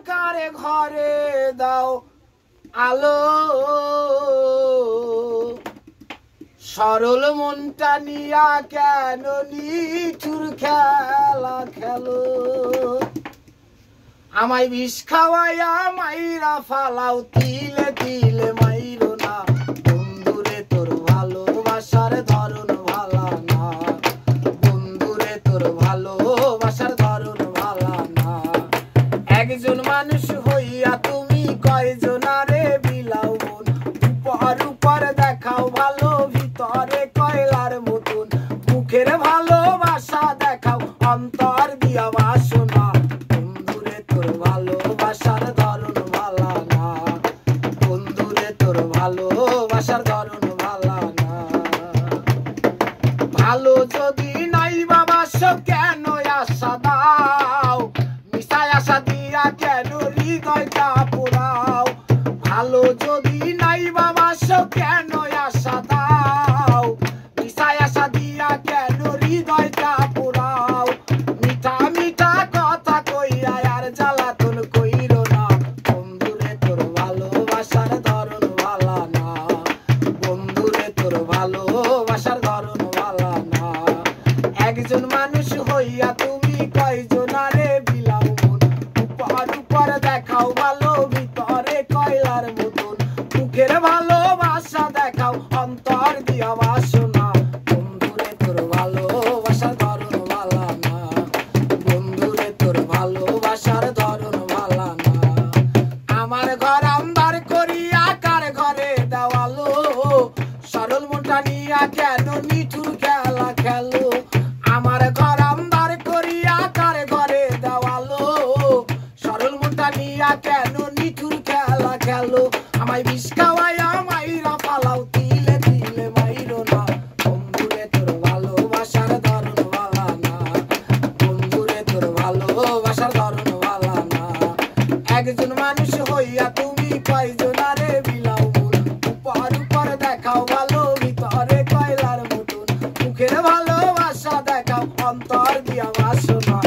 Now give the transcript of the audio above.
কারে ঘরে দাও আলো সরল মনটা নিয়া কেন নিঠুর খেলা খেলো আমায় বিষ খাওয়াইয়া মাইরা ফালাও তিলে তিলে মাইরো না বন্ধুরে তোর ভালোবাসার ধরন ভালা না বন্ধুরে তোর ভালোবাসার ধরন ভালা না একজন মানুষ হইয়া তুমি কয়জনারে বিলাও মন উপর উপর দেখাও ভালো ভিতরে কয়লার মতন মুখের ভালোবাসা দেখাও অন্তর দিয়া বাসনা বন্ধুরে তোর ভালোবাসার ধরন ভালা না বন্ধুরে তোর ভালোবাসার ধরন ভালা না ভালো যদি নাই বাবাসো কেন আশা দাও মিশায় আশা দিয়া কেন হৃদয়টা পোড়াও ভালো যদি নাই বাবাসো কেন আশা দাও মিশায় আশা দিয়া কেন হৃদয়টা পোড়াও মিঠা মিঠা কথা কইয়া আর জ্বালাতন কইরো না বন্ধুরে তোর ভালোবাসার ধরন ভালা না বন্ধুরে তোর ভালোবাসার ধরন ভালা না একজন মানুষ হইয়া তুমি কয়জনারে বিলাও মন উপর উপর দেখাও ভালো ভিতরে কয়লার মতন মুখের ভালোবাসা দেখাও অন্তর দিয়া বাসনা বন্ধুরে তোর ভালোবাসার ধরন ভালা না বন্ধুরে তোর ভালোবাসার ধরন ভালা না আমার ঘর আন্ধার করিয়া কার ঘরে দেওয়ালো সরল মনটা নিয়া কেন নিঠুর খেলা খেলো আমার ঘর আন্ধার করিয়া কার ঘরে দেওয়ালো সরল মনটা নিয়া কেন নিঠুর খেলা খেলো আমায় বিষ খাওয়াইয়া মাইরা পালাও তিলে তিলে মাইরো না বন্ধুরে তোর ভালোবাসার ধরন ভালা না বন্ধুরে তোর ভালোবাসার ধরন ভালা না একজন মানুষ হইয়া তুমি কয়জনারে বিলাও মন উপর উপর দেখাও ভালো ভিতরে কয়লার মতন মুখের ভালোবাসা দেখাও অন্তর দিয়া বাসনা